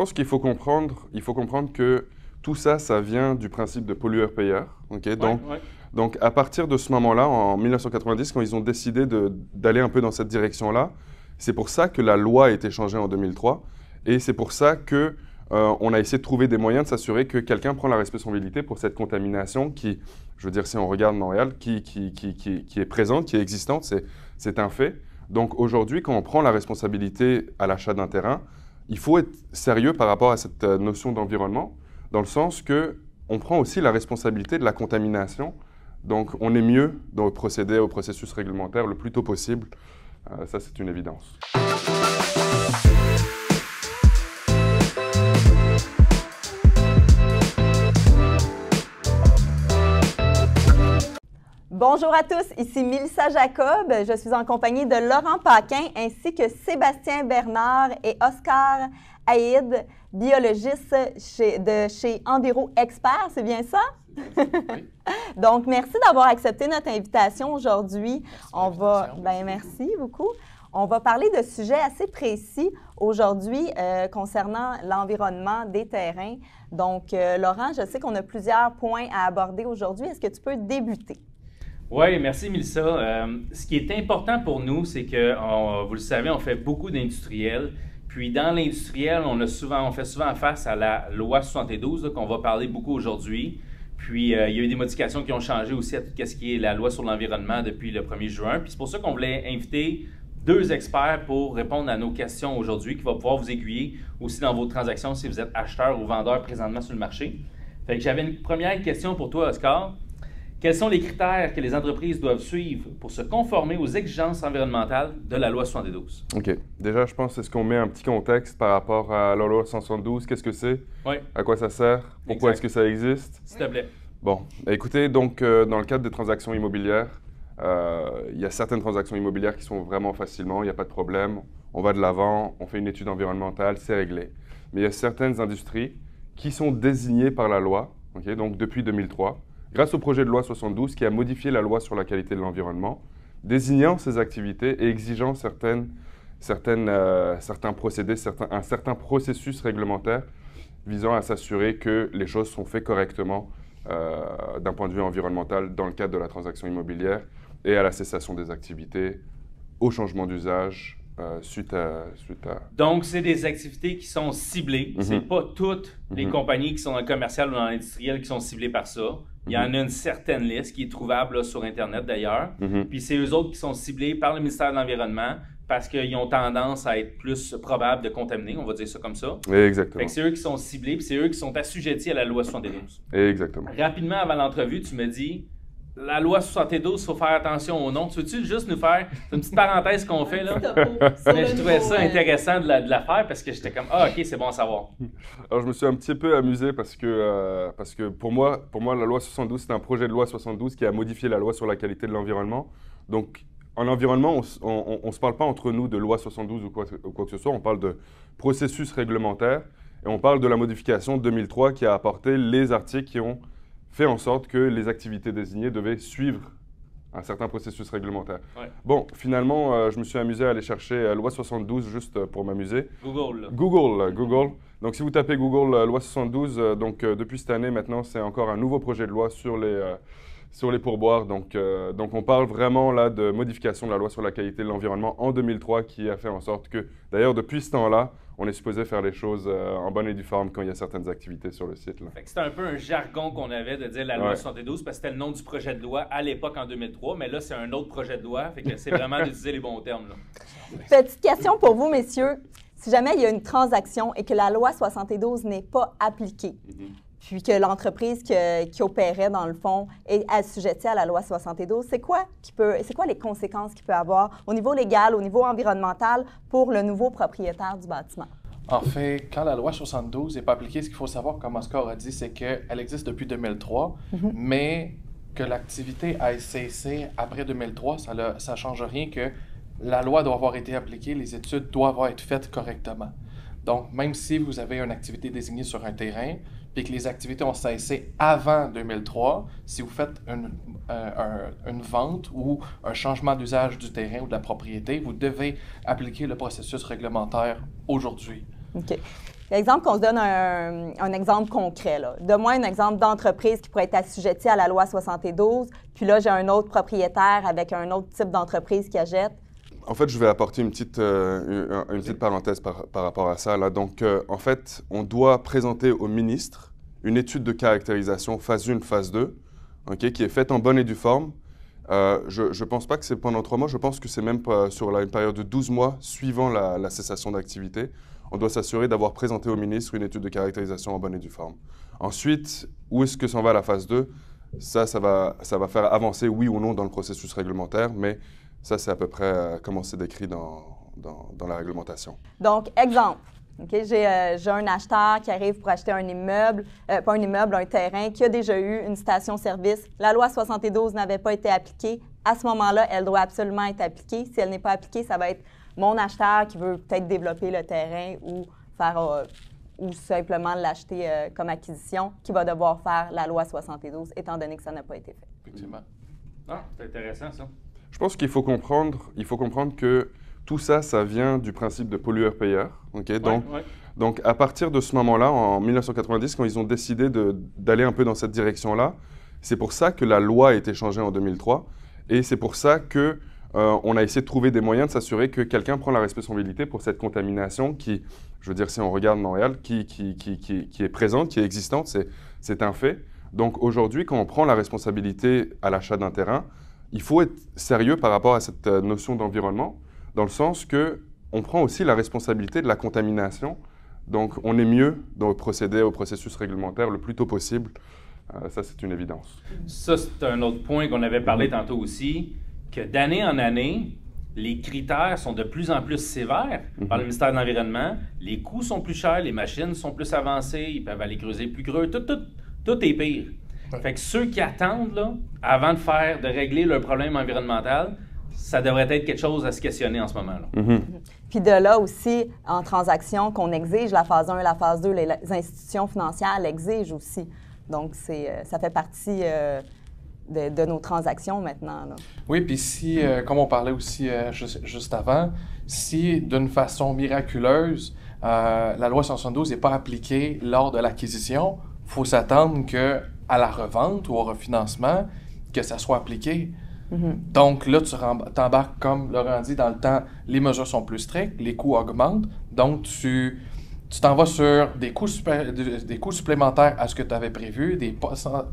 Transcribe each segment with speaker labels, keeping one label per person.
Speaker 1: pense il faut comprendre que tout ça, ça vient du principe de pollueur-payeur. Okay? Donc, à partir de ce moment-là, en 1990, quand ils ont décidé d'aller un peu dans cette direction-là, c'est pour ça que la loi a été changée en 2003. Et c'est pour ça que on a essayé de trouver des moyens de s'assurer que quelqu'un prend la responsabilité pour cette contamination qui, je veux dire, si on regarde Montréal, qui est présente, qui est existante, c'est un fait. Donc aujourd'hui, quand on prend la responsabilité à l'achat d'un terrain, il faut être sérieux par rapport à cette notion d'environnement, dans le sens qu'on prend aussi la responsabilité de la contamination. Donc on est mieux de procéder au processus réglementaire le plus tôt possible. Ça, c'est une évidence.
Speaker 2: Bonjour à tous, ici Mélissa Jacob. Je suis en compagnie de Laurent Paquin ainsi que Sébastien Bernard et Oscar Haïd, biologiste de chez Enviro Expert, c'est bien ça?
Speaker 3: Oui.
Speaker 2: Donc, merci d'avoir accepté notre invitation aujourd'hui. Merci beaucoup. On va parler de sujets assez précis aujourd'hui concernant l'environnement des terrains. Donc, Laurent, je sais qu'on a plusieurs points à aborder aujourd'hui. Est-ce que tu peux débuter?
Speaker 3: Oui, merci Mélissa. Ce qui est important pour nous, c'est que, vous le savez, on fait beaucoup d'industriels. Puis dans l'industriel, on fait souvent face à la loi 72 qu'on va parler beaucoup aujourd'hui. Puis il y a eu des modifications qui ont changé aussi à tout ce qui est la loi sur l'environnement depuis le 1er juin. Puis c'est pour ça qu'on voulait inviter deux experts pour répondre à nos questions aujourd'hui, qui vont pouvoir vous aiguiller aussi dans vos transactions si vous êtes acheteur ou vendeur présentement sur le marché. Fait que j'avais une première question pour toi, Oscar. Quels sont les critères que les entreprises doivent suivre pour se conformer aux exigences environnementales de la loi 72?
Speaker 1: OK. Déjà, je pense que c'est ce qu'on met un petit contexte par rapport à la loi 172. Qu'est-ce que c'est?
Speaker 3: Oui.
Speaker 1: À quoi ça sert? Pourquoi est-ce que ça existe?
Speaker 3: S'il te plaît.
Speaker 1: Bon, écoutez, donc, dans le cadre des transactions immobilières, il y a certaines transactions immobilières qui sont vraiment facilement, il n'y a pas de problème. On va de l'avant, on fait une étude environnementale, c'est réglé. Mais il y a certaines industries qui sont désignées par la loi, okay, donc depuis 2003, grâce au projet de loi 72 qui a modifié la loi sur la qualité de l'environnement, désignant ces activités et exigeant certains procédés, un certain processus réglementaire visant à s'assurer que les choses sont faites correctement d'un point de vue environnemental dans le cadre de la transaction immobilière et à la cessation des activités, au changement d'usage suite à...
Speaker 3: Donc, c'est des activités qui sont ciblées. C'est pas toutes les compagnies qui sont dans le commercial ou dans l'industriel qui sont ciblées par ça. Il y en a une certaine liste qui est trouvable là, sur Internet d'ailleurs. Puis c'est eux autres qui sont ciblés par le ministère de l'Environnement parce qu'ils ont tendance à être plus probables de contaminer, on va dire ça comme ça.
Speaker 1: Exactement.
Speaker 3: Fait que c'est eux qui sont ciblés, puis c'est eux qui sont assujettis à la loi 72.
Speaker 1: Exactement.
Speaker 3: Rapidement, avant l'entrevue, tu me dis, la loi 72, il faut faire attention au nom. Tu veux-tu juste nous faire une petite parenthèse qu'on fait là? Mais je trouvais ça intéressant de la faire parce que j'étais comme, ah ok, c'est bon à savoir.
Speaker 1: Alors je me suis un petit peu amusé parce que pour moi, la loi 72, c'est un projet de loi 72 qui a modifié la loi sur la qualité de l'environnement. Donc, en environnement, on ne se parle pas entre nous de loi 72 ou quoi que ce soit, on parle de processus réglementaire et on parle de la modification de 2003 qui a apporté les articles qui ont fait en sorte que les activités désignées devaient suivre un certain processus réglementaire.
Speaker 3: Ouais.
Speaker 1: Bon, finalement, je me suis amusé à aller chercher loi 72 juste pour m'amuser.
Speaker 3: Google.
Speaker 1: Donc, si vous tapez Google loi 72, depuis cette année maintenant, c'est encore un nouveau projet de loi sur les pourboires. Donc, on parle vraiment là de modification de la loi sur la qualité de l'environnement en 2003 qui a fait en sorte que, d'ailleurs, depuis ce temps-là, on est supposé faire les choses en bonne et due forme quand il y a certaines activités sur le site.
Speaker 3: C'était un peu un jargon qu'on avait de dire la loi 72 parce que c'était le nom du projet de loi à l'époque en 2003, mais là, c'est un autre projet de loi. Fait que c'est vraiment d'utiliser les bons termes. Là.
Speaker 2: Petite question pour vous, messieurs. Si jamais il y a une transaction et que la loi 72 n'est pas appliquée, puis que l'entreprise qui opérait, dans le fond, est assujettie à la loi 72, c'est quoi les conséquences qu'il peut avoir au niveau légal, au niveau environnemental pour le nouveau propriétaire du bâtiment?
Speaker 4: En fait, quand la loi 72 n'est pas appliquée, ce qu'il faut savoir, comme Oscar a dit, c'est qu'elle existe depuis 2003, mais que l'activité a cessé après 2003, ça ne change rien que la loi doit avoir été appliquée, les études doivent être faites correctement. Donc, même si vous avez une activité désignée sur un terrain, puis que les activités ont cessé avant 2003, si vous faites une vente ou un changement d'usage du terrain ou de la propriété, vous devez appliquer le processus réglementaire aujourd'hui.
Speaker 2: OK. Exemple qu'on se donne un exemple concret. Donne-moi un exemple d'entreprise qui pourrait être assujettie à la loi 72, puis là, j'ai un autre propriétaire avec un autre type d'entreprise qui achète.
Speaker 1: En fait, je vais apporter une petite parenthèse par rapport à ça. Là. Donc, en fait, on doit présenter au ministre une étude de caractérisation phase 1, phase 2, okay, qui est faite en bonne et due forme. Je ne pense pas que c'est pendant 3 mois, je pense que c'est même sur une période de 12 mois suivant la cessation d'activité. On doit s'assurer d'avoir présenté au ministre une étude de caractérisation en bonne et due forme. Ensuite, où est-ce que s'en va la phase 2? Ça va faire avancer, oui ou non, dans le processus réglementaire, mais ça, c'est à peu près comment c'est décrit dans la réglementation.
Speaker 2: Donc, exemple. Okay, j'ai un acheteur qui arrive pour acheter un immeuble, pas un immeuble, un terrain, qui a déjà eu une station-service. La loi 72 n'avait pas été appliquée. À ce moment-là, elle doit absolument être appliquée. Si elle n'est pas appliquée, ça va être mon acheteur qui veut peut-être développer le terrain ou ou simplement l'acheter comme acquisition, qui va devoir faire la loi 72, étant donné que ça n'a pas été fait.
Speaker 4: Effectivement.
Speaker 3: Ah, c'est intéressant, ça.
Speaker 1: Je pense qu'il faut comprendre que tout ça, ça vient du principe de pollueur-payeur. Okay? Donc, à partir de ce moment-là, en 1990, quand ils ont décidé d'aller un peu dans cette direction-là, c'est pour ça que la loi a été changée en 2003. Et c'est pour ça qu'on a essayé de trouver des moyens de s'assurer que quelqu'un prend la responsabilité pour cette contamination qui, je veux dire, si on regarde Montréal, qui est présente, qui est existante, c'est un fait. Donc aujourd'hui, quand on prend la responsabilité à l'achat d'un terrain, il faut être sérieux par rapport à cette notion d'environnement, dans le sens qu'on prend aussi la responsabilité de la contamination. Donc, on est mieux de procéder au processus réglementaire le plus tôt possible. Ça, c'est une évidence.
Speaker 3: Ça, c'est un autre point qu'on avait parlé tantôt aussi, que d'année en année, les critères sont de plus en plus sévères par le ministère de l'Environnement. Les coûts sont plus chers, les machines sont plus avancées, ils peuvent aller creuser plus creux. Tout est pire. Fait que ceux qui attendent, là, avant de régler leur problème environnemental, ça devrait être quelque chose à se questionner en ce moment-là.
Speaker 2: Puis de là aussi, en transaction, qu'on exige la phase 1 et la phase 2, les institutions financières l'exigent aussi. Donc, ça fait partie de nos transactions maintenant. Là.
Speaker 4: Oui, puis si, comme on parlait aussi juste avant, si d'une façon miraculeuse, la loi 172 n'est pas appliquée lors de l'acquisition, il faut s'attendre qu'à la revente ou au refinancement, que ça soit appliqué. Donc là, tu t'embarques, comme Laurent dit, dans le temps, les mesures sont plus strictes, les coûts augmentent, donc tu t'en vas sur des coûts supplémentaires à ce que tu avais prévu, des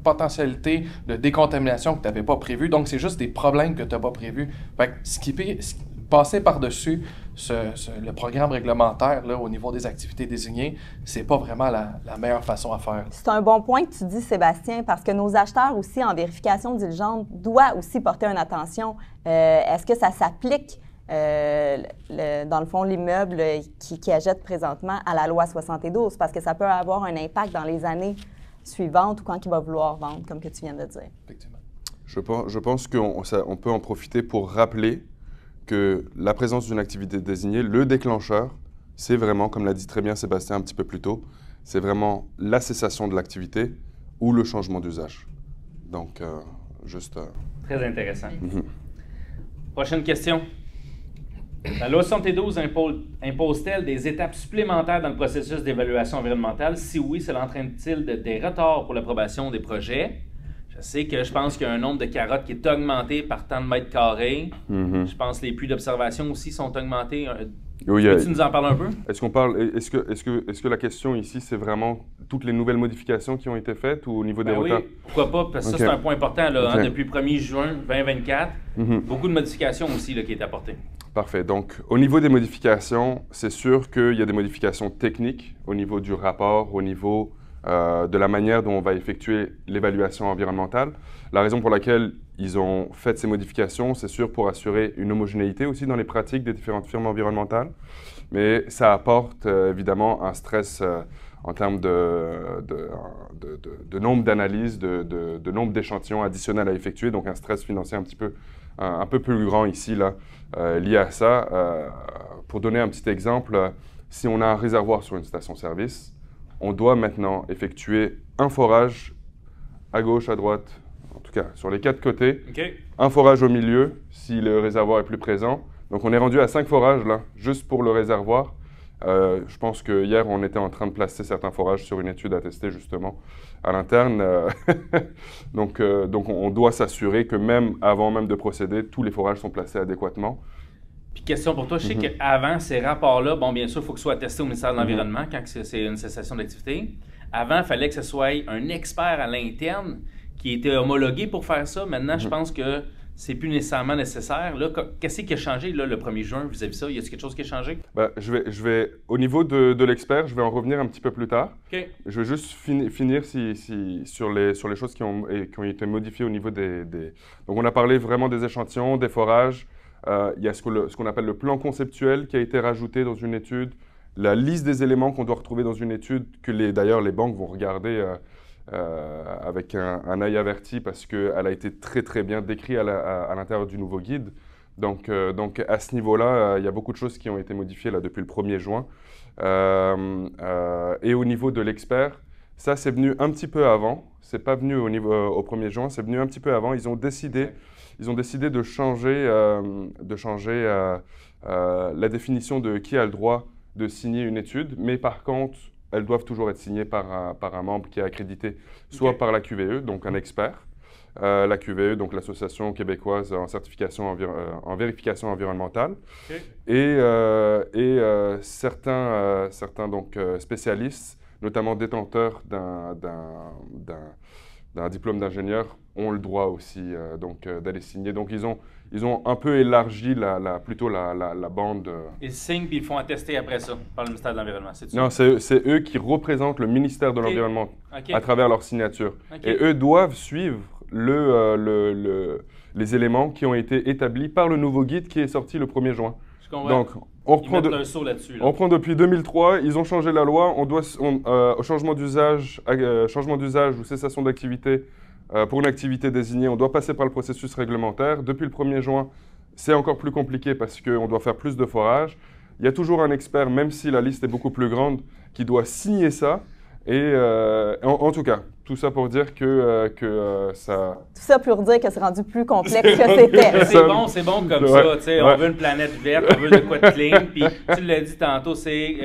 Speaker 4: potentialités de décontamination que tu n'avais pas prévues, donc c'est juste des problèmes que tu n'as pas prévus. Fait que passer par-dessus le programme réglementaire là, au niveau des activités désignées, c'est pas vraiment la meilleure façon à faire. C'est
Speaker 2: un bon point que tu dis, Sébastien, parce que nos acheteurs aussi, en vérification diligente, doivent aussi porter une attention. Est-ce que ça s'applique, dans le fond, l'immeuble qui achète présentement à la loi 72? Parce que ça peut avoir un impact dans les années suivantes ou quand il va vouloir vendre, comme que tu viens de dire.
Speaker 4: Effectivement.
Speaker 1: Je pense qu'on peut en profiter pour rappeler que la présence d'une activité désignée, le déclencheur, c'est vraiment, comme l'a dit très bien Sébastien un petit peu plus tôt, c'est vraiment la cessation de l'activité ou le changement d'usage. Donc, juste...
Speaker 3: Très intéressant. Prochaine question. La loi 72 impose-t-elle des étapes supplémentaires dans le processus d'évaluation environnementale? Si oui, cela entraîne-t-il des retards pour l'approbation des projets? Je pense qu'il y a un nombre de carottes qui est augmenté par tant de mètres carrés. Je pense que les puits d'observation aussi sont augmentés. Peux-tu nous en parler un peu?
Speaker 1: Est-ce que la question ici, c'est vraiment toutes les nouvelles modifications qui ont été faites ou au niveau des retards?
Speaker 3: Oui, pourquoi pas, parce que ça, c'est un point important. Là, depuis le 1er juin 2024, beaucoup de modifications aussi là, qui est apportées.
Speaker 1: Parfait. Donc, au niveau des modifications, c'est sûr qu'il y a des modifications techniques au niveau du rapport, au niveau de la manière dont on va effectuer l'évaluation environnementale. La raison pour laquelle ils ont fait ces modifications, c'est sûr pour assurer une homogénéité aussi dans les pratiques des différentes firmes environnementales, mais ça apporte évidemment un stress en termes de nombre d'analyses, de nombre d'échantillons additionnels à effectuer, donc un stress financier un peu plus grand ici, là, lié à ça. Pour donner un petit exemple, si on a un réservoir sur une station-service, on doit maintenant effectuer un forage à gauche, à droite, en tout cas sur les 4 côtés, un forage au milieu si le réservoir est plus présent. Donc on est rendu à 5 forages là, juste pour le réservoir. Je pense que hier, on était en train de placer certains forages sur une étude à tester justement à l'interne. Donc, on doit s'assurer que avant même de procéder, tous les forages sont placés adéquatement.
Speaker 3: Puis question pour toi, je sais qu'avant ces rapports-là, bon, bien sûr, il faut que ce soit attesté au ministère de l'Environnement quand c'est une cessation d'activité. Avant, il fallait que ce soit un expert à l'interne qui était homologué pour faire ça. Maintenant, je pense que c'est plus nécessairement nécessaire. Là, qu'est-ce qui a changé là, le 1er juin vis-à-vis de ça? Y a-t-il quelque chose qui a changé?
Speaker 1: Ben, au niveau de l'expert, je vais en revenir un petit peu plus tard.
Speaker 3: Okay.
Speaker 1: Je vais juste finir sur les choses qui ont été modifiées au niveau des... Donc, on a parlé vraiment des échantillons, des forages. Il y a ce qu'on appelle le plan conceptuel qui a été rajouté dans une étude, la liste des éléments qu'on doit retrouver dans une étude, que d'ailleurs les banques vont regarder avec un œil averti parce qu'elle a été très très bien décrite à l'intérieur du nouveau guide. Donc à ce niveau-là, il y a beaucoup de choses qui ont été modifiées là, depuis le 1er juin. Et au niveau de l'expert, ça c'est venu un petit peu avant, c'est pas venu au 1er juin, c'est venu un petit peu avant. Ils ont décidé de changer, la définition de qui a le droit de signer une étude, mais par contre, elles doivent toujours être signées par un membre qui est accrédité, soit par la QVE, donc un expert, la QVE, donc l'Association québécoise en certification en vérification environnementale, et certains donc, spécialistes, notamment détenteurs d'un diplôme d'ingénieur, ont le droit aussi d'aller signer. Donc, ils ont un peu élargi plutôt la bande.
Speaker 3: Ils signent puis ils font attester après ça par le ministère de l'Environnement, c'est ça?
Speaker 1: Non, c'est eux qui représentent le ministère de l'Environnement à travers leur signature. Et eux doivent suivre les éléments qui ont été établis par le nouveau guide qui est sorti le 1er juin. Donc, on reprend depuis 2003, ils ont changé la loi, au changement d'usage ou cessation d'activité pour une activité désignée, on doit passer par le processus réglementaire. Depuis le 1er juin, c'est encore plus compliqué parce qu'on doit faire plus de forage. Il y a toujours un expert, même si la liste est beaucoup plus grande, qui doit signer ça. Et en tout cas, tout ça pour dire que ça...
Speaker 2: Tout ça pour dire que c'est rendu plus complexe que c'était.
Speaker 3: C'est bon comme ça. On veut une planète verte, on veut de quoi de clean. Puis tu l'as dit tantôt, c'est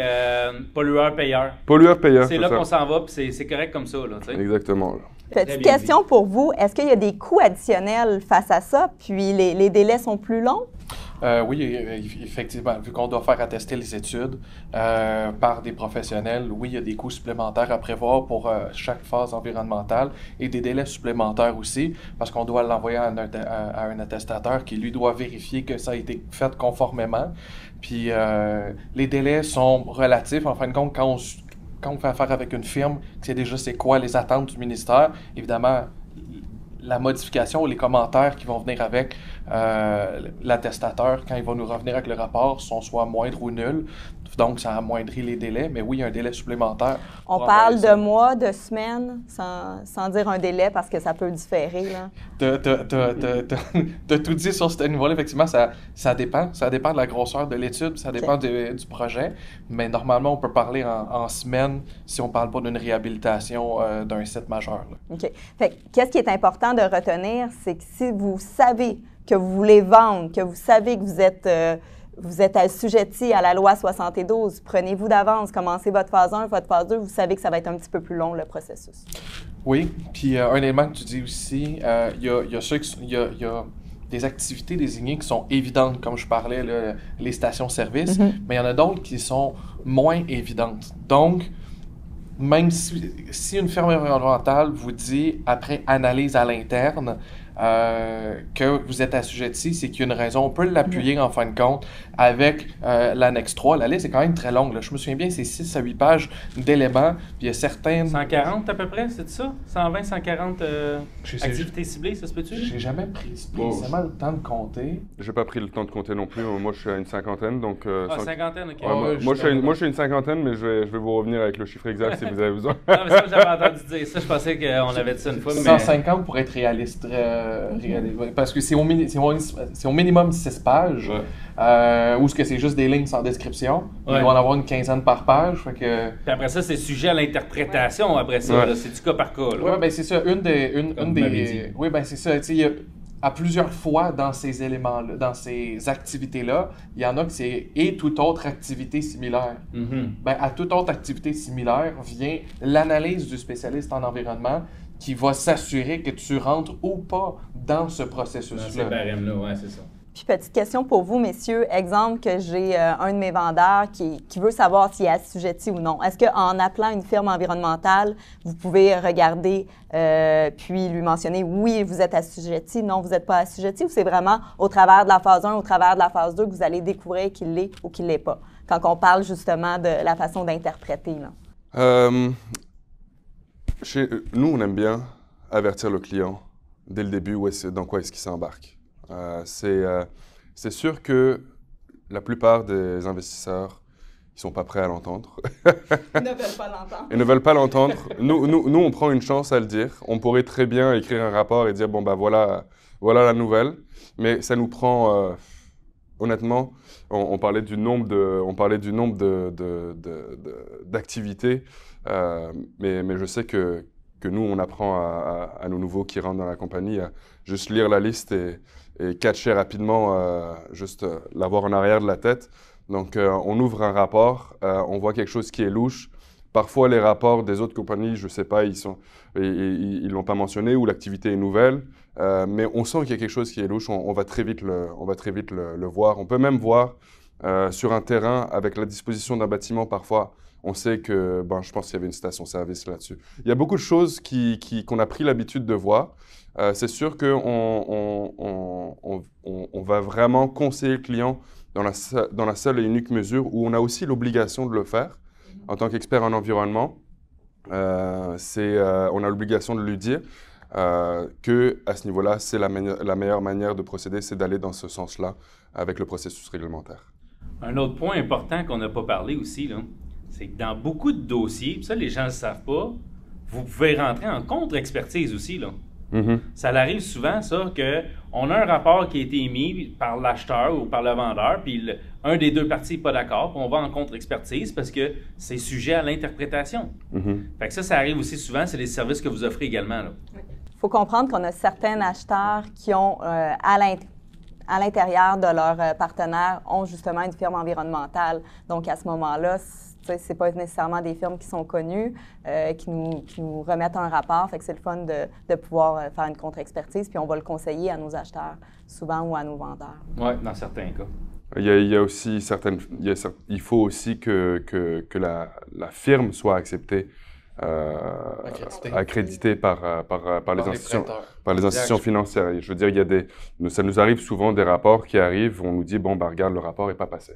Speaker 3: pollueur-payeur.
Speaker 1: Pollueur-payeur,
Speaker 3: c'est là qu'on s'en va, puis c'est correct comme ça. Là,
Speaker 1: exactement. Là.
Speaker 2: Petite question pour vous. Est-ce qu'il y a des coûts additionnels face à ça? Puis les délais sont plus longs?
Speaker 4: Oui, effectivement, vu qu'on doit faire attester les études par des professionnels, oui, il y a des coûts supplémentaires à prévoir pour chaque phase environnementale et des délais supplémentaires aussi, parce qu'on doit l'envoyer à un attestateur qui, lui, doit vérifier que ça a été fait conformément. Puis les délais sont relatifs. En fin de compte, quand on fait affaire avec une firme, qui sait déjà c'est quoi les attentes du ministère, évidemment, la modification ou les commentaires qui vont venir avec l'attestateur, quand il va nous revenir avec le rapport, sont soit moindres ou nuls. Donc, ça amoindrit les délais. Mais oui, il y a un délai supplémentaire.
Speaker 2: On parle de mois, de semaines, sans dire un délai parce que ça peut différer.
Speaker 4: T'as tout dit sur ce niveau-là. Effectivement, ça dépend. Ça dépend de la grosseur de l'étude, ça dépend du projet. Mais normalement, on peut parler en semaines si on ne parle pas d'une réhabilitation d'un site majeur. Là.
Speaker 2: OK. Fait qu'est-ce qui est important de retenir, c'est que si vous savez que vous voulez vendre, que vous savez que vous êtes assujetti à la loi 72, prenez-vous d'avance, commencez votre phase 1, votre phase 2, vous savez que ça va être un petit peu plus long, le processus.
Speaker 4: Oui, puis un élément que tu dis aussi, il y a des activités désignées qui sont évidentes, comme je parlais, là, les stations-service, mais il y en a d'autres qui sont moins évidentes. Donc, même si une firme environnementale vous dit, après analyse à l'interne, que vous êtes assujetti, c'est qu'il y a une raison. On peut l'appuyer en fin de compte avec l'annexe 3. La liste est quand même très longue. Là. Je me souviens bien, c'est 6 à 8 pages d'éléments. Puis il y a certaines...
Speaker 3: 140 à peu près, c'est ça? 120, 140 activités ciblées, ça se peut-tu?
Speaker 4: J'ai jamais pris spécialement le temps de compter.
Speaker 1: J'ai pas pris le temps de compter non plus. Moi, je suis à une cinquantaine. Donc,
Speaker 3: cinquantaine, OK.
Speaker 1: Moi, je suis à une cinquantaine, mais je vais vous revenir avec le chiffre exact si vous avez besoin.
Speaker 3: Non, mais ça, j'avais entendu dire ça. Je pensais qu'on avait dit ça une fois.
Speaker 4: 150 pour être réaliste. Parce que c'est au minimum 6 pages, ou est-ce que c'est juste des lignes sans description. Il va en avoir une quinzaine par page. Fait que...
Speaker 3: Puis après ça, c'est sujet à l'interprétation. Après ça, c'est du cas par cas.
Speaker 4: Oui, ben c'est ça. Oui, ben c'est ça. à plusieurs fois dans ces éléments-là, dans ces activités-là, il y en a que c'est « et toute autre activité similaire ». Ben, à toute autre activité similaire vient l'analyse du spécialiste en environnement qui va s'assurer que tu rentres ou pas dans ce processus-là.
Speaker 3: Dans ces barèmes-là, oui, c'est ça.
Speaker 2: Puis, petite question pour vous, messieurs. Exemple que j'ai un de mes vendeurs qui veut savoir s'il est assujetti ou non. Est-ce qu'en appelant une firme environnementale, vous pouvez regarder puis lui mentionner « oui, vous êtes assujetti, non, vous n'êtes pas assujetti » ou c'est vraiment au travers de la phase 1, au travers de la phase 2 que vous allez découvrir qu'il l'est ou qu'il ne l'est pas, quand on parle justement de la façon d'interpréter, là?
Speaker 1: Nous, on aime bien avertir le client dès le début dans quoi est-ce qu'il s'embarque. C'est sûr que la plupart des investisseurs, ils ne sont pas prêts à l'entendre.
Speaker 2: Ils ne veulent pas l'entendre.
Speaker 1: Ils ne veulent pas l'entendre. Nous, on prend une chance à le dire. On pourrait très bien écrire un rapport et dire, bon, ben voilà la nouvelle. Mais ça nous prend, honnêtement, on parlait du nombre d'activités. Mais je sais que nous, on apprend à nos nouveaux qui rentrent dans la compagnie à juste lire la liste et catcher rapidement, l'avoir en arrière de la tête. Donc, on ouvre un rapport, on voit quelque chose qui est louche. Parfois, les rapports des autres compagnies, je ne sais pas, ils ne l'ont pas mentionné ou l'activité est nouvelle. Mais on sent qu'il y a quelque chose qui est louche, on va très vite le voir. On peut même voir sur un terrain, avec la disposition d'un bâtiment, parfois, on sait que, je pense qu'il y avait une station-service là-dessus. Il y a beaucoup de choses qu'on a pris l'habitude de voir. C'est sûr qu'on va vraiment conseiller le client dans la seule et unique mesure où on a aussi l'obligation de le faire. En tant qu'expert en environnement, on a l'obligation de lui dire qu'à ce niveau-là, c'est la meilleure manière de procéder, c'est d'aller dans ce sens-là avec le processus réglementaire.
Speaker 3: Un autre point important qu'on n'a pas parlé aussi, là, c'est que dans beaucoup de dossiers, puis ça, les gens ne le savent pas, vous pouvez rentrer en contre-expertise aussi, là. Ça arrive souvent, ça, qu'on a un rapport qui a été émis par l'acheteur ou par le vendeur, puis un des deux parties n'est pas d'accord, puis on va en contre-expertise parce que c'est sujet à l'interprétation. Fait que ça arrive aussi souvent, c'est les services que vous offrez également, là.
Speaker 2: Il faut comprendre qu'on a certains acheteurs qui ont, à l'intérieur de leur partenaire, ont justement une firme environnementale. Donc, à ce moment-là, ce n'est pas nécessairement des firmes qui sont connues, qui nous remettent un rapport. Fait que c'est le fun de pouvoir faire une contre-expertise, puis on va le conseiller à nos acheteurs, souvent, ou à nos vendeurs. Oui,
Speaker 3: dans certains cas.
Speaker 1: Il y a aussi il faut aussi que la firme soit acceptée, accréditée par les institutions financières. Je veux dire, ça nous arrive souvent des rapports qui arrivent, on nous dit, bon, regarde, le rapport n'est pas passé.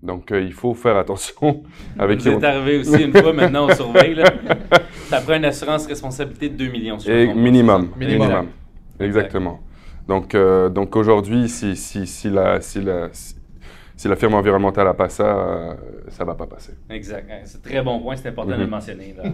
Speaker 1: Donc, il faut faire attention. Avec
Speaker 3: vous êtes arrivé aussi une fois, maintenant, on surveille. Là. Ça prend une assurance responsabilité de 2 millions.
Speaker 1: Minimum. Exactement. Donc aujourd'hui, si la firme environnementale n'a pas ça, ça ne va pas passer.
Speaker 3: Exact. C'est un très bon point, c'est important de le mentionner. Là.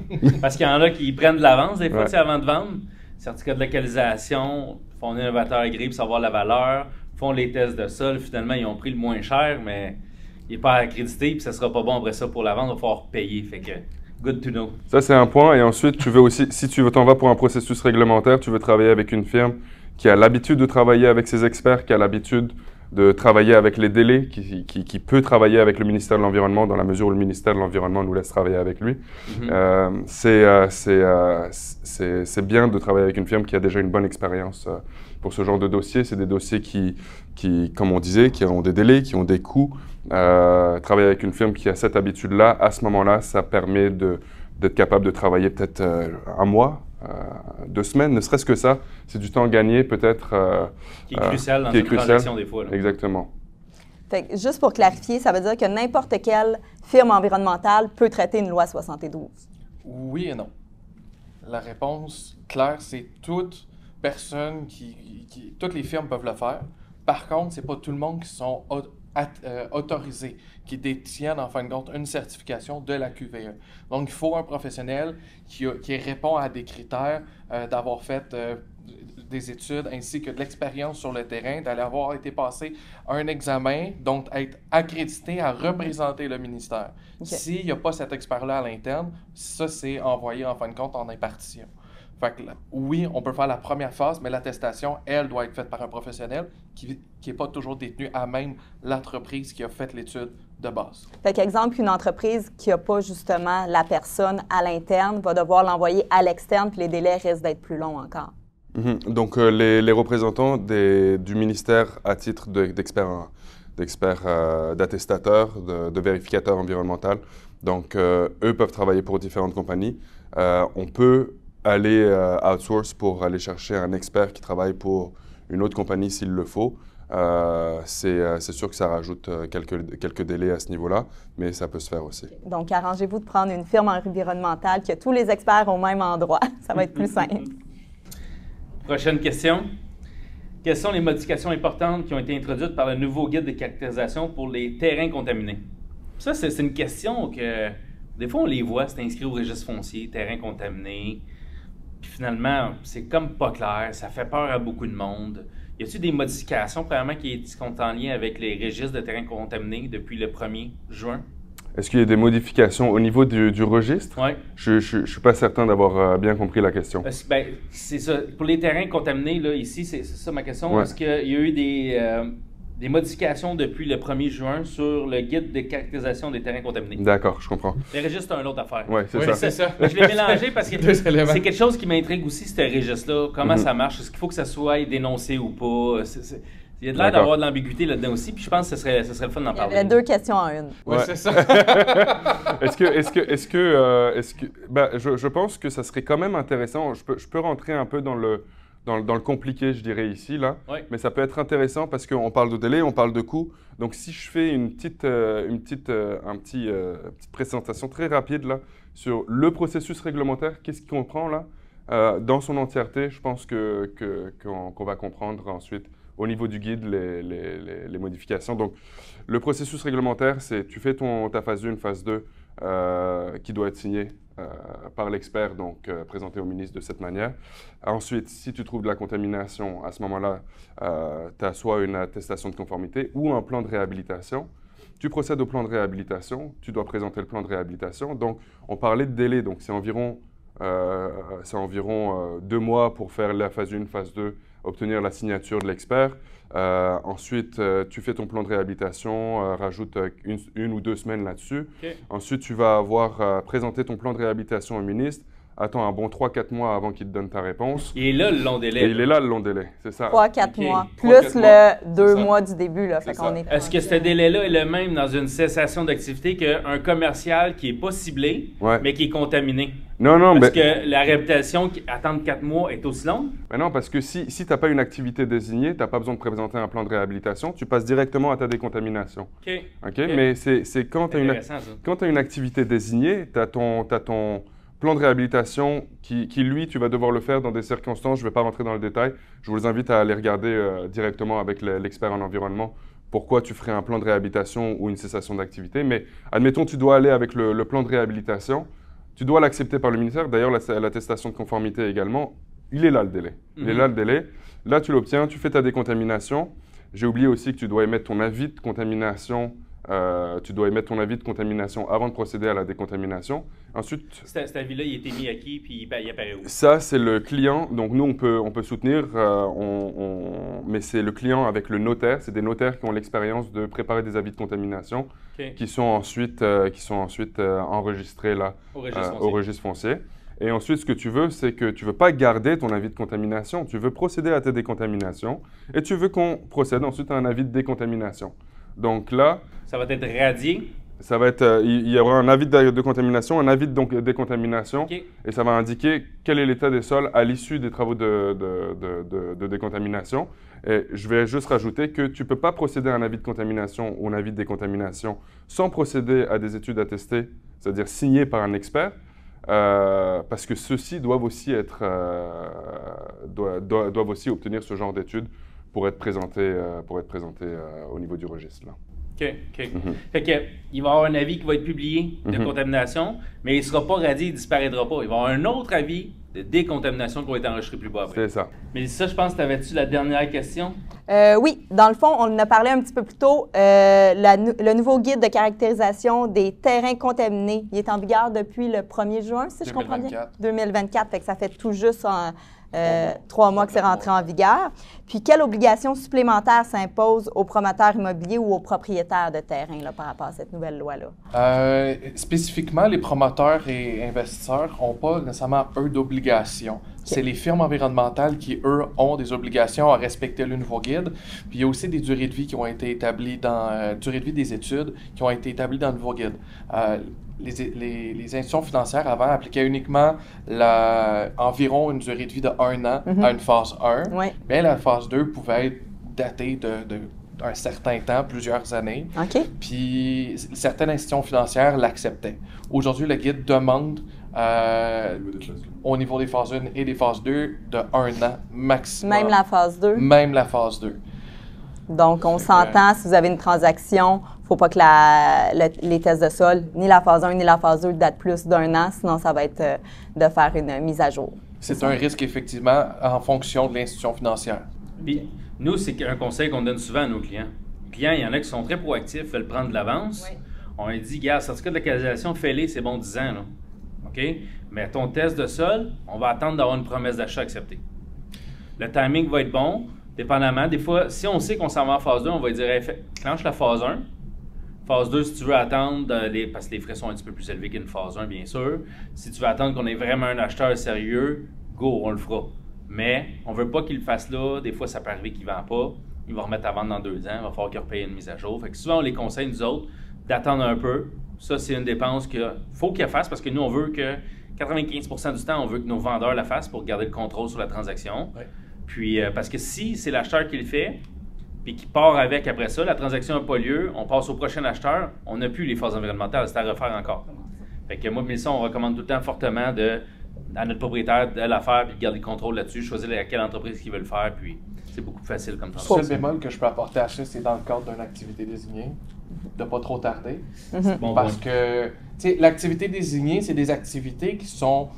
Speaker 3: Parce qu'il y en a qui prennent de l'avance, des fois, avant de vendre. Certificat de localisation, font un innovateur agréé pour savoir la valeur, font les tests de sol. Finalement, ils ont pris le moins cher, mais il n'est pas accrédité, puis ça ne sera pas bon après ça pour la vente, il va falloir payer. Fait que, good to know.
Speaker 1: Ça, c'est un point. Et ensuite, tu veux aussi, si tu t'en vas pour un processus réglementaire, tu veux travailler avec une firme qui a l'habitude de travailler avec ses experts, qui a l'habitude de travailler avec les délais, qui peut travailler avec le ministère de l'Environnement dans la mesure où le ministère de l'Environnement nous laisse travailler avec lui. C'est bien de travailler avec une firme qui a déjà une bonne expérience pour ce genre de dossier. C'est des dossiers qui, comme on disait, qui ont des délais, qui ont des coûts. Travailler avec une firme qui a cette habitude-là, à ce moment-là, ça permet d'être capable de travailler peut-être un mois, 2 semaines, ne serait-ce que ça. C'est du temps gagné peut-être.
Speaker 3: Qui est crucial dans cette transaction des fois. Là.
Speaker 1: Exactement.
Speaker 2: Fait que, juste pour clarifier, ça veut dire que n'importe quelle firme environnementale peut traiter une loi 72?
Speaker 4: Oui et non. La réponse claire, c'est toute personne toutes les firmes peuvent le faire. Par contre, c'est pas tout le monde qui sont autorisés, qui détiennent en fin de compte une certification de la QVE. Donc, il faut un professionnel qui répond à des critères, d'avoir fait des études ainsi que de l'expérience sur le terrain, d'aller avoir été passé un examen, donc être accrédité à représenter le ministère. Okay. S'il n'y a pas cet expert-là à l'interne, ça, c'est envoyé en fin de compte en impartition. Fait que, oui, on peut faire la première phase, mais l'attestation, elle, doit être faite par un professionnel qui n'est pas toujours détenu à même l'entreprise qui a fait l'étude de base.
Speaker 2: Fait qu'exemple, une entreprise qui n'a pas justement la personne à l'interne va devoir l'envoyer à l'externe, puis les délais risquent d'être plus longs encore.
Speaker 1: Donc, les représentants du ministère à titre d'experts, d'attestateurs, de vérificateurs environnementaux, donc eux peuvent travailler pour différentes compagnies. On peut aller outsource pour aller chercher un expert qui travaille pour une autre compagnie s'il le faut. C'est sûr que ça rajoute quelques délais à ce niveau-là, mais ça peut se faire aussi.
Speaker 2: Donc, arrangez-vous de prendre une firme environnementale qui a tous les experts au même endroit. Ça va être plus simple.
Speaker 3: Prochaine question. Quelles sont les modifications importantes qui ont été introduites par le nouveau guide de caractérisation pour les terrains contaminés? Ça, c'est une question que, des fois, on les voit, c'est inscrit au registre foncier, terrains contaminés. Puis finalement, c'est comme pas clair, ça fait peur à beaucoup de monde. Y a-t-il des modifications, premièrement, qui sont en lien avec les registres de terrains contaminés depuis le 1er juin?
Speaker 1: Est-ce qu'il y a des modifications au niveau du registre?
Speaker 3: Oui.
Speaker 1: Je ne suis pas certain d'avoir bien compris la question.
Speaker 3: Ben, c'est ça. Pour les terrains contaminés, là, ici, c'est ça ma question. Ouais. Est-ce qu'il y a eu des modifications depuis le 1er juin sur le guide de caractérisation des terrains contaminés?
Speaker 1: D'accord, je comprends.
Speaker 3: Le registre, c'est une autre affaire.
Speaker 1: Oui, c'est ça.
Speaker 3: Je l'ai mélangé parce que c'est quelque chose qui m'intrigue aussi, ce registre-là. Comment ça marche? Est-ce qu'il faut que ça soit dénoncé ou pas? Il y a de l'air d'avoir de l'ambiguïté là-dedans aussi, puis je pense que ce serait le fun d'en parler.
Speaker 2: Il y avait 2 questions en une.
Speaker 4: Oui, c'est ça.
Speaker 1: Je pense que ça serait quand même intéressant. Je peux rentrer un peu dans le compliqué, je dirais ici, là.
Speaker 3: Oui.
Speaker 1: Mais ça peut être intéressant parce qu'on parle de délai, on parle de coût. Donc, si je fais une petite présentation très rapide là, sur le processus réglementaire, qu'est-ce qu'il comprend là, dans son entièreté, je pense qu'on va comprendre ensuite au niveau du guide les modifications. Donc, le processus réglementaire, c'est tu fais ta phase 1, phase 2, qui doit être signée par l'expert, donc présenté au ministre de cette manière. Ensuite, si tu trouves de la contamination, à ce moment-là, tu as soit une attestation de conformité ou un plan de réhabilitation. Tu procèdes au plan de réhabilitation, tu dois présenter le plan de réhabilitation. Donc, on parlait de délai, donc c'est environ 2 mois pour faire la phase 1, phase 2, obtenir la signature de l'expert. Ensuite, tu fais ton plan de réhabilitation, rajoute une ou 2 semaines là-dessus.
Speaker 3: Okay.
Speaker 1: Ensuite, tu vas avoir présenté ton plan de réhabilitation au ministre. Attends un bon 3-4 mois avant qu'il te donne ta réponse.
Speaker 3: Il est là le long délai.
Speaker 1: Et il est là le long délai, c'est ça.
Speaker 2: 3-4 mois, plus le 2 mois du début. Là, fait qu'on est
Speaker 3: Est-ce que ce délai-là est le même dans une cessation d'activité qu'un commercial qui n'est pas ciblé, mais qui est contaminé?
Speaker 1: Non,
Speaker 3: Est-ce que la réhabilitation, attendre 4 mois, est aussi longue?
Speaker 1: Mais non, parce que si tu n'as pas une activité désignée, tu n'as pas besoin de présenter un plan de réhabilitation, tu passes directement à ta décontamination. OK? Mais c'est quand tu as une activité désignée, tu as ton plan de réhabilitation qui, lui, tu vas devoir le faire dans des circonstances, je ne vais pas rentrer dans le détail, je vous invite à aller regarder directement avec l'expert en environnement pourquoi tu ferais un plan de réhabilitation ou une cessation d'activité. Mais admettons, tu dois aller avec le plan de réhabilitation, tu dois l'accepter par le ministère. D'ailleurs, l'attestation de conformité également, il est là le délai. Il est là le délai. Là, tu l'obtiens, tu fais ta décontamination. J'ai oublié aussi que tu dois émettre ton avis de contamination. Tu dois émettre ton avis de contamination avant de procéder à la décontamination. Ensuite,
Speaker 3: cet avis-là, il a été mis à qui puis il apparaît où?
Speaker 1: Ça, c'est le client. Donc, nous, on peut soutenir, mais c'est le client avec le notaire. C'est des notaires qui ont l'expérience de préparer des avis de contamination qui sont ensuite enregistrés là, au registre foncier. Et ensuite, ce que tu veux, c'est que tu ne veux pas garder ton avis de contamination. Tu veux procéder à ta décontamination et tu veux qu'on procède ensuite à un avis de décontamination. Donc là,
Speaker 3: ça va être radié.
Speaker 1: Ça va être, il y aura un avis de contamination, un avis de décontamination, et ça va indiquer quel est l'état des sols à l'issue des travaux de décontamination. Et je vais juste rajouter que tu ne peux pas procéder à un avis de contamination ou un avis de décontamination sans procéder à des études attestées, c'est-à-dire signées par un expert, parce que ceux-ci doivent aussi doivent aussi obtenir ce genre d'études pour être présentés au niveau du registre. Là.
Speaker 3: OK. Fait que, il va y avoir un avis qui va être publié de contamination, mais il ne sera pas radié, il ne disparaîtra pas. Il va y avoir un autre avis de décontamination qui vont être enregistrés plus bas après.
Speaker 1: C'est ça.
Speaker 3: Mais ça, je pense, t'avais-tu la dernière question?
Speaker 2: Oui, dans le fond, on en a parlé un petit peu plus tôt. Le nouveau guide de caractérisation des terrains contaminés, il est en vigueur depuis le 1er juin, si je comprends bien? 2024. Fait que ça fait tout juste 3 mois que c'est rentré en vigueur. Puis, quelle obligation supplémentaire s'impose aux promoteurs immobiliers ou aux propriétaires de terrain là, par rapport à cette nouvelle loi-là?
Speaker 4: Spécifiquement, les promoteurs et investisseurs n'ont pas nécessairement, eux, d'obligations. C'est les firmes environnementales qui, eux, ont des obligations à respecter le nouveau guide. Puis il y a aussi des durées de vie qui ont été établies dans... durée de vie des études qui ont été établies dans le nouveau guide. Les institutions financières avant appliquaient uniquement environ une durée de vie de 1 an à une phase 1.
Speaker 2: Oui.
Speaker 4: Mais la phase 2 pouvait être datée d'un certain temps, plusieurs années.
Speaker 2: OK.
Speaker 4: Puis certaines institutions financières l'acceptaient. Aujourd'hui, le guide demande au niveau des phases 1 et des phases 2 de 1 an maximum.
Speaker 2: Même la phase 2?
Speaker 4: Même la phase 2.
Speaker 2: Donc, on s'entend, si vous avez une transaction, il ne faut pas que les tests de sol, ni la phase 1 ni la phase 2 datent plus d'1 an, sinon ça va être de faire une mise à jour.
Speaker 4: C'est un risque, effectivement, en fonction de l'institution financière.
Speaker 3: Puis, nous, c'est un conseil qu'on donne souvent à nos clients. Les clients, il y en a qui sont très proactifs, veulent prendre de l'avance.
Speaker 2: Oui.
Speaker 3: On leur dit, gars, certificat de localisation, fais-les, c'est bon 10 ans. Là. OK? Mais ton test de sol, on va attendre d'avoir une promesse d'achat acceptée. Le timing va être bon, dépendamment. Des fois, si on sait qu'on s'en va en phase 2, on va dire, hey, clenche la phase 1. Phase 2, si tu veux attendre, parce que les frais sont un petit peu plus élevés qu'une phase 1, bien sûr. Si tu veux attendre qu'on ait vraiment un acheteur sérieux, go, on le fera. Mais on ne veut pas qu'il le fasse là. Des fois, ça peut arriver qu'il ne vend pas. Il va remettre à vendre dans 2 ans. Il va falloir qu'il repaye une mise à jour. Fait que souvent, on les conseille, nous autres, d'attendre un peu. Ça, c'est une dépense qu'il faut qu'il fasse parce que nous, on veut que 95% du temps, on veut que nos vendeurs la fassent pour garder le contrôle sur la transaction.
Speaker 4: Ouais.
Speaker 3: Puis, parce que si c'est l'acheteur qui le fait, puis qui part avec après ça, la transaction n'a pas lieu, on passe au prochain acheteur, on n'a plus les phases environnementales, c'est à refaire encore. Fait que moi, Mélissa, on recommande tout le temps fortement à notre propriétaire de la faire puis de garder le contrôle là-dessus, choisir quelle entreprise qui veut le faire, puis c'est beaucoup plus facile comme
Speaker 4: Le
Speaker 3: transaction.
Speaker 4: seul bémol que je peux apporter à ça, c'est dans le cadre d'une activité désignée, de ne pas trop tarder.
Speaker 3: Bon
Speaker 4: Parce
Speaker 3: point.
Speaker 4: que, tu sais, l'activité désignée, c'est des activités qui sont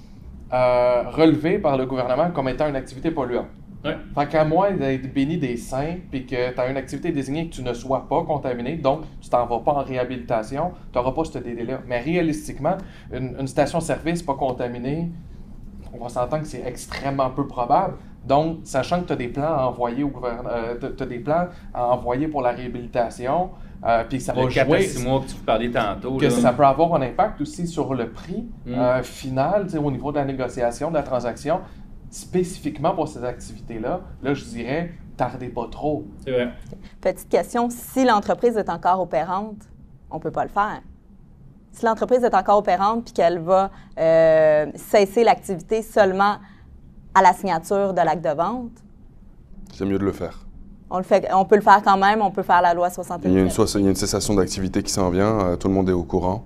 Speaker 4: relevées par le gouvernement comme étant une activité polluante.
Speaker 3: Ouais.
Speaker 4: Fait qu'à moins d'être béni des saints, puis que tu as une activité désignée et que tu ne sois pas contaminé, donc tu t'en vas pas en réhabilitation, tu n'auras pas ce délai-là. Mais réalistiquement, une station-service pas contaminée, on va s'entendre que c'est extrêmement peu probable. Donc, sachant que tu as des plans à envoyer au gouvernement, t'as des plans à envoyer pour la réhabilitation, puis ça va
Speaker 3: Le 4 à
Speaker 4: jouer,
Speaker 3: 6 mois que tu parlais tantôt.
Speaker 4: que
Speaker 3: là.
Speaker 4: ça peut avoir un impact aussi sur le prix final, tu sais, au niveau de la négociation, de la transaction. Spécifiquement pour ces activités-là, là, je dirais, tardez pas trop.
Speaker 3: C'est vrai.
Speaker 2: Petite question, si l'entreprise est encore opérante, on ne peut pas le faire. Si l'entreprise est encore opérante puis qu'elle va cesser l'activité seulement à la signature de l'acte de vente,
Speaker 1: C'est mieux de le faire.
Speaker 2: on peut le faire quand même, on peut faire la loi 61.
Speaker 1: Il y a une cessation d'activité qui s'en vient, tout le monde est au courant.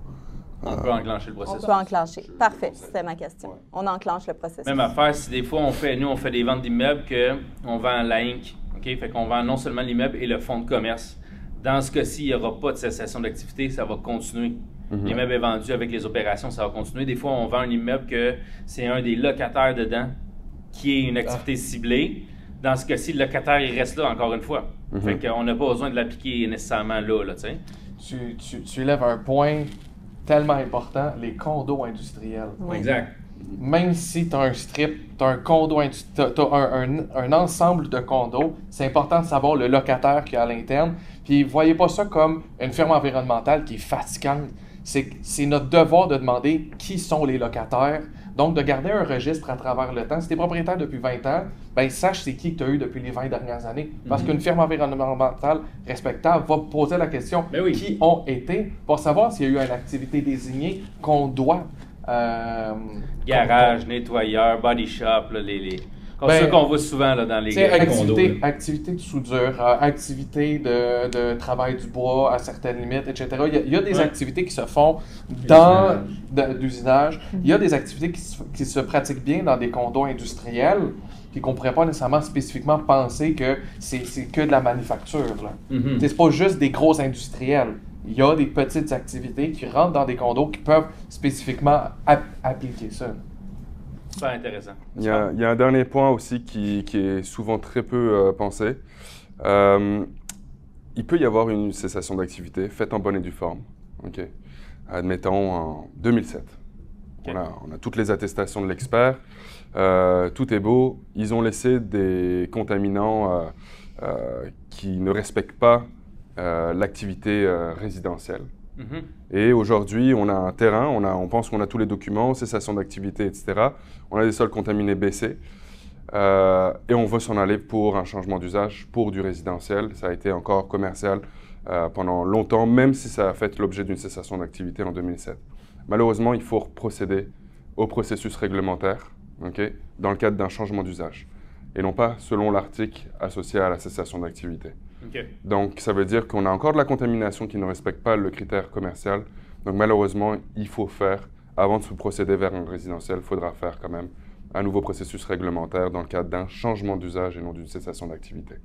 Speaker 3: On peut enclencher le
Speaker 2: On
Speaker 3: processus.
Speaker 2: peut enclencher. Parfait, c'était ma question. On enclenche le processus.
Speaker 3: Même affaire, si des fois on fait des ventes d'immeubles qu'on vend la Inc. OK? Fait qu'on vend non seulement l'immeuble et le fonds de commerce. Dans ce cas-ci, il n'y aura pas de cessation d'activité, ça va continuer. L'immeuble est vendu avec les opérations, ça va continuer. Des fois, on vend un immeuble que c'est un des locataires dedans qui est une activité ciblée. Dans ce cas-ci, le locataire, il reste là encore une fois. Fait qu'on n'a pas besoin de l'appliquer nécessairement là, tu sais.
Speaker 4: Tu lèves un point tellement important, les condos industriels.
Speaker 2: Oui.
Speaker 3: Exact.
Speaker 4: Même si tu as un strip, tu as un condo, tu as un ensemble de condos, c'est important de savoir le locataire qui est à l'interne. Puis, voyez pas ça comme une firme environnementale qui est fatigante. C'est notre devoir de demander qui sont les locataires. Donc, de garder un registre à travers le temps. Si tu es propriétaire depuis 20 ans, ben sache c'est qui que tu as eu depuis les 20 dernières années. Parce qu'une firme environnementale respectable va poser la question
Speaker 3: Ben oui.
Speaker 4: qui ont été pour savoir s'il y a eu une activité désignée qu'on doit.
Speaker 3: Garage, nettoyeur, body shop, là, comme
Speaker 4: Ben,
Speaker 3: ça qu'on voit souvent là, dans les condos.
Speaker 4: activité de soudure, activité de travail du bois à certaines limites, etc. Il y a des activités qui se font d'usinage. Il y a des activités qui se pratiquent bien dans des condos industriels, puis qu'on ne pourrait pas nécessairement spécifiquement penser que c'est que de la manufacture. Là. C'est pas juste des gros industriels. Il y a des petites activités qui rentrent dans des condos qui peuvent spécifiquement appliquer ça.
Speaker 3: Super intéressant.
Speaker 1: Il y a un dernier point aussi qui est souvent très peu pensé. Il peut y avoir une cessation d'activité faite en bonne et due forme. Okay. Admettons en 2007. Okay. On a toutes les attestations de l'expert. Tout est beau. Ils ont laissé des contaminants qui ne respectent pas l'activité résidentielle. Et aujourd'hui, on a un terrain, on pense qu'on a tous les documents, cessation d'activité, etc. On a des sols contaminés baissés. Et on veut s'en aller pour un changement d'usage, pour du résidentiel. Ça a été encore commercial pendant longtemps, même si ça a fait l'objet d'une cessation d'activité en 2007. Malheureusement, il faut procéder au processus réglementaire, okay, dans le cadre d'un changement d'usage, et non pas selon l'article associé à la cessation d'activité. Okay. Donc, ça veut dire qu'on a encore de la contamination qui ne respecte pas le critère commercial. Donc, malheureusement, il faut faire, avant de se procéder vers un résidentiel, il faudra faire quand même un nouveau processus réglementaire dans le cadre d'un changement d'usage et non d'une cessation d'activité.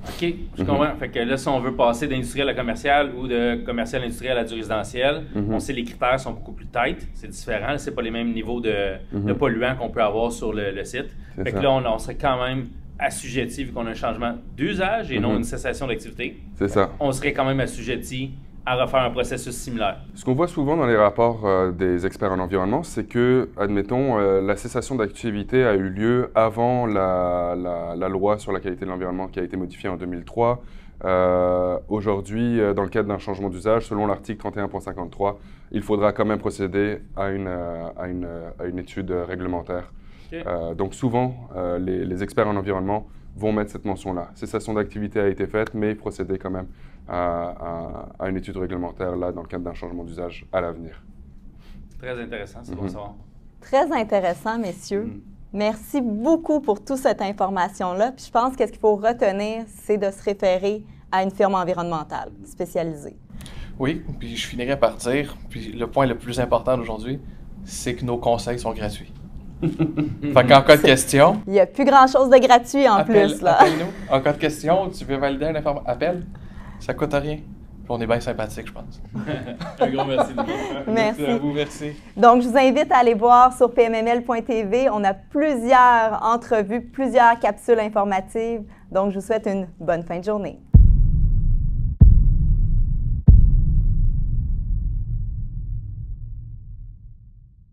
Speaker 3: OK, je comprends. Fait que là, si on veut passer d'industriel à commercial ou de commercial industriel à du résidentiel, on sait que les critères sont beaucoup plus tight, c'est différent. C'est pas les mêmes niveaux de polluants qu'on peut avoir sur le site. Fait que là, on serait quand même assujetti, vu qu'on a un changement d'usage et non une cessation d'activité.
Speaker 1: C'est ça.
Speaker 3: On serait quand même assujetti à refaire un processus similaire.
Speaker 1: Ce qu'on voit souvent dans les rapports des experts en environnement, c'est que, admettons, la cessation d'activité a eu lieu avant la loi sur la qualité de l'environnement qui a été modifiée en 2003. Aujourd'hui, dans le cadre d'un changement d'usage, selon l'article 31.53, il faudra quand même procéder à une étude réglementaire. Okay. Donc souvent, les experts en environnement vont mettre cette mention-là. Cessation d'activité a été faite, mais procéder quand même à une étude réglementaire là, dans le cadre d'un changement d'usage à l'avenir.
Speaker 3: Très intéressant, c'est bon savoir.
Speaker 2: Très intéressant, messieurs. Merci beaucoup pour toute cette information-là. Puis je pense que ce qu'il faut retenir, c'est de se référer à une firme environnementale spécialisée.
Speaker 4: Oui, puis je finirai par dire, puis le point le plus important d'aujourd'hui, c'est que nos conseils sont gratuits. Fait qu'en cas de question...
Speaker 2: Il n'y a plus grand-chose de gratuit en plus, là.
Speaker 4: Appelle-nous. En cas de question, tu veux valider une information, appelle. Ça coûte rien. Puis on est bien sympathique, je pense.
Speaker 3: Un grand merci de
Speaker 2: Merci
Speaker 4: à vous, merci.
Speaker 2: Donc, je vous invite à aller voir sur pmml.tv. On a plusieurs entrevues, plusieurs capsules informatives. Donc, je vous souhaite une bonne fin de journée.